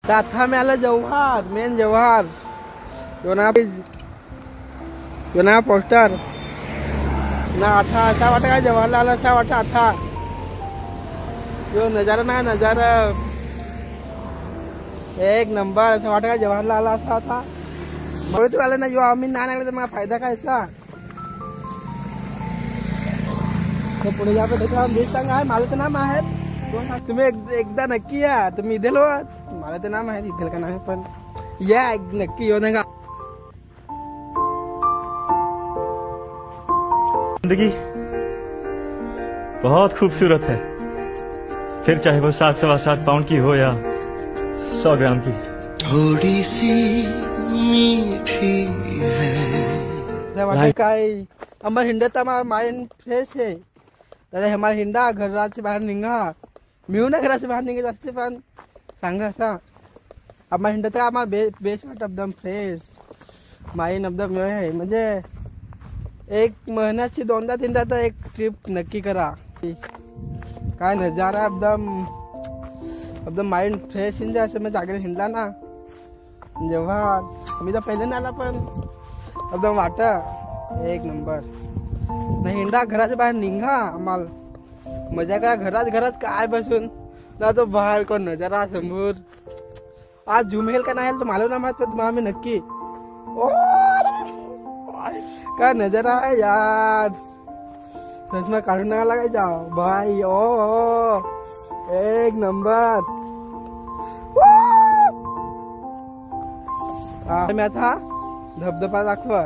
ताथा में आला जवाहर मेन जवाहर यो ना पोस्टर ना आठा असा वाटा काय जवाहरलाल असा वाटा आठा यो नजारा ना नजारा एक नंबर असा वाटा काय जवाहरलाल असा था म्हणून तू आले ना यो आम्ही ना लागले तर मला फायदा काय असा तो पुढे जातो त्याचा बेस सांगा आहे मला तर नाम आहे तुम्ही एकदा नक्की या तुम्ही इथेल हो मला तर नाम आहे इथेल का नाही पण या नक्की येऊ नका जिंदगी बहुत खूबसूरत है फिर चाहे वो 7.25 पाउंड की हो या 100 ग्राम की थोड़ी सी मीठी है काय आम्हाला हिंडत माइंड फ्रेश आहे दादा हमारा हिंडा घराच्या बाहेर निघा मिळून घराच्या बाहेर निघत असते पण सांगा असा आम्हाला हिंडत आम्हाला बेस्ट वाटत एकदम फ्रेश माइंड एकदम आहे म्हणजे एक महिन्याची 2-3दा तर एक ट्रिप नक्की करा काय नजारा एकदम माइंड फ्रेश हिंडा असं मग जागेला हिंडला ना जेव्हा मी तर पहिले आला पण एकदम वाट एक नंबर नाही हिंडा घराच्या बाहेर निघा आम्हाला मजा करा घरात काय बसून ना तो बाहेर कोण नजारा समोर आज झुमेल का नाही तर मला ना माहित तुम्हाला मी नक्की काय नजारा आहे यार चष्मा काढून नका लागायचा भाई ओ एक नंबर मी आता धबधबा दाखवा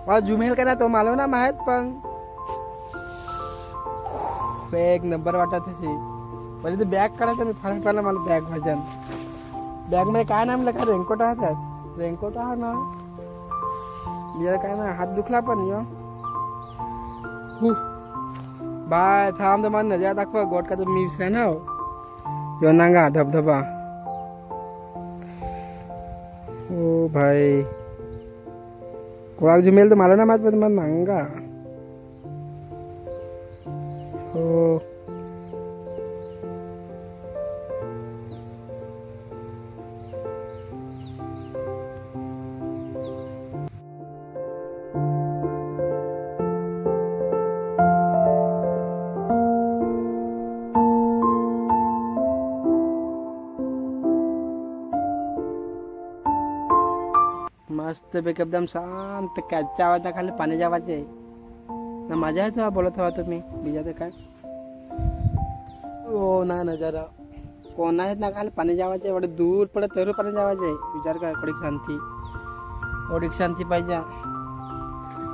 मला झुमेल का नाही तो मला ना माहित पण एक नंबर वाटत असे पहिले ते बॅग काढायचं मी फार पहिला मला बॅग भाजन बॅग मध्ये काय नाम का रेनकोट आहे रेनकोट हा ना बिचारा काय ना हात दुखला पण बाय थांब तर मला नजर दाखवा गोट का तुम्ही विसरा ना यो नांगा धबधबा ओ भाई कोणाक झुमेल तर मला ना माहित पण मला नांगा हो मस्त पैकी एकदम शांत कच्च्या आवाजा खाली पाण्याच्या आवाज आहे ना मजा आहे तेव्हा बोलत हवा तुम्ही बीजा तर काय ओ ना नजारा कोण आहेत ना खाली पाण्याच्या आवाज आहे एवढे दूर पडत तर पाण्याचा आवाज आहे विचार कर थोडी शांती पाहिजे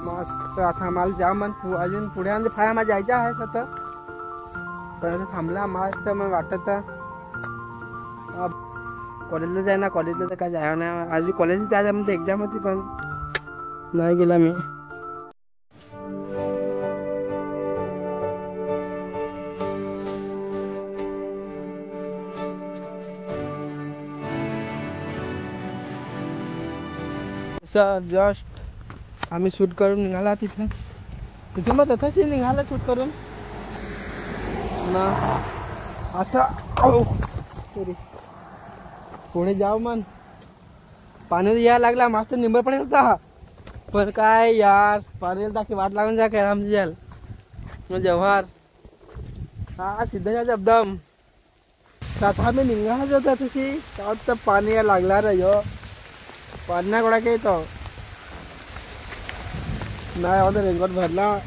मस्त आता आम्हाला जा मन अजून पुढे म्हणजे फार आम्हाला जायचं आहे सतत पण थांबला मस्त मग वाटत कॉलेजला जाय ना कॉलेजला तर काय जाय ना अजून कॉलेजला जायला म्हणजे एक्झाम होती पण नाही गेला मी जस्ट आम्ही शूट करून निघाला तिथे मग तसंच निघाला शूट करून ना आता पुढे जाऊ मन पाणी यायला लागला मस्त निंबर पडेल होता पण काय यार पाणी की वाट लागून जा काय आमची जाल मग जव्हार हा सिद्ध एकदम आता मी निघायच होता तशी तर पाणी यायला लागला रे यो पाण्या गोळा काय तो नाही होता रेनकोट भरला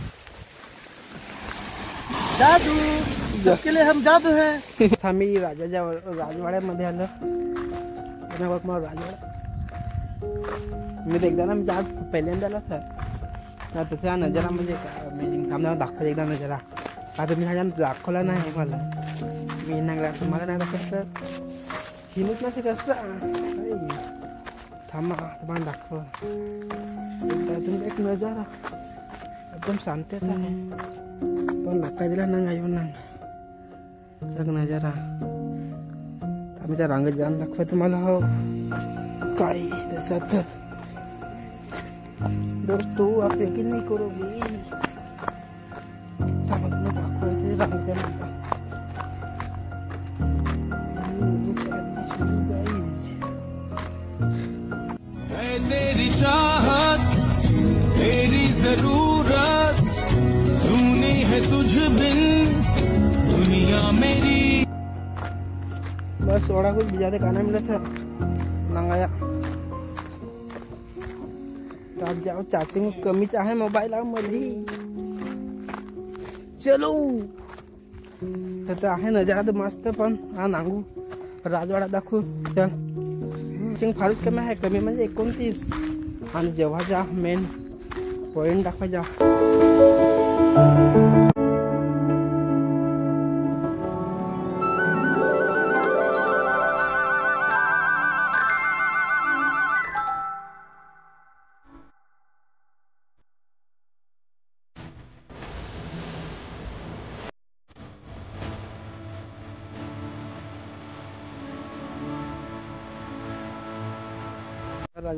जादू सबके लिए हम जादू है आम्ही राजवाड्यामध्ये आलो राजवाडा मी एकदा ना मी आज पहिल्यांदा आला सर तसा नजारा म्हणजे थांबणार दाखवत एकदा नजारा आता मी ह्या दाखवला नाही मला मी नागला तुम्हाला नाही दाखवत तर हिनच नसे कसं थांबा तुम्हाला दाखव तुमचा एक नजारा एकदम शांतता आहे पण नका दिला ना येऊन ना नजारा आम्ही त्या रांगेत जाऊन दाखवा तुम्हाला हो काय तसं दोस्तो आप यकीन नहीं करोगे दाखवायचे रांगेत तेरी चाहत तेरी जरूरत सुनी है तुझ बिन दुनिया मेरी। बस थोड़ा कुछ बिजाते खाना मिला था मंगाया। तो आप जाओ चार्जिंग कमीच आहे मोबाईल मध्ये। चलो तर आहे नजारा तर मस्त पण हा नांगू राजवाडा दाखवू चल। चार्जिंग फारच कमी आहे कमी म्हणजे 29 आणि जेव्हा जा मेन पॉइंट दाखवा जा।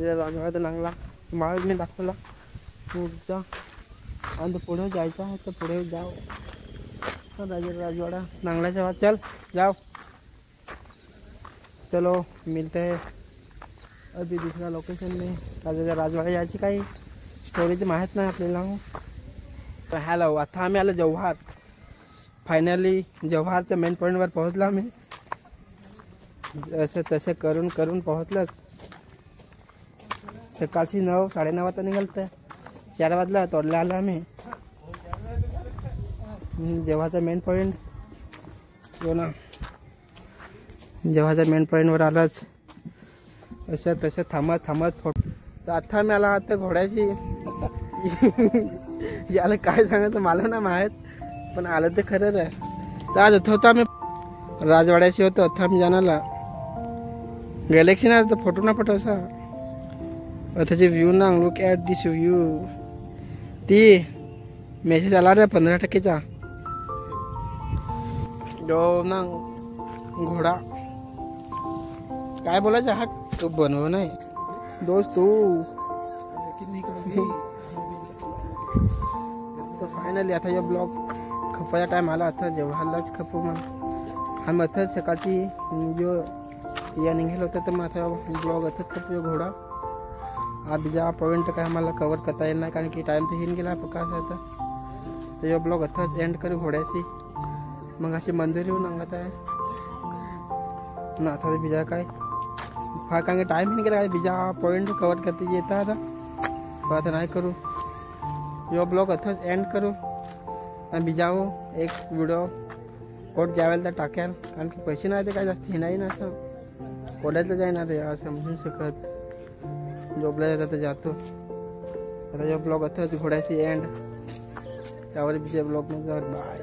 राजवाडा नांगला माळ मी दाखवला पुढचा आणि पुढे जायचं आहे तर पुढे जाओ। राजवाड़ा नांगला बाद चल जाओ। चलो मिलते हैं अभी दूसरा लोकेशन में। राजवाड़ा जायची काही स्टोरी माहीत नाही आपल्याला। तर हॅलो आता आम्ही आलो जव्हार। फायनली जव्हारच्या मेन पॉईंटवर पोहोचलो आम्ही। असं तसे करून करून पोहोचलोच। सकाळची 9 साडेनऊ वाजता निघालतं 4 वाजला तोडला आलो आम्ही। जेव्हाचा मेन पॉइंट हो ना जेव्हाचा मेन पॉइंटवर आलाच असं तसं थांबत थांबत फोटो। तर आता मी आला आता घोड्याची याला काय सांगायचं मला ना माहीत पण आलं ते खरंच आहे। तर आज होतो आम्ही राजवाड्याशी होतो आता आम्ही जाणारला गॅलेक्सी ना तर फोटो ना फोटो असा त्याचे व्ह्यू ना लुक ॲट दिस व्ह्यू। ती मेसेज आला रे 15%चा जो ना घोडा काय बोलायचं हा तू बनव नाही दोस्त तू। तर फायनली आता या ब्लॉग खपायचा टाइम आला आता जेव्हालाच खपू मग आम्ही आता सकाळची जो या निघेल होतं तर मग आता ब्लॉग आता खपू घोडा। अभी जा पॉइंट काय आम्हाला कवर करता येईल नाही कारण की टाइम तर येऊन गेला पक्का आता। तर यो ब्लॉग आता एंड करू घोड्याशी मग अशी मंदिर येऊन अंगत आहे ना आता बिजा काय फार कारण टाइम येऊन गेला काय बिजा पॉइंट कवर करते येता आता नाही करू यो ब्लॉग आता एंड करू आणि बिजाओ एक व्हिडिओ कोट ज्यावेळेला तर टाकेल कारण की पैसे नाही ते काय जास्त नाही ना असं कोड्यातलं जाईना रे असं समजून शकत जॉबला जाता तर जातो। आता जो ब्लॉग आता घोड्याची एंड त्यावर बीजे ब्लॉग में बाय।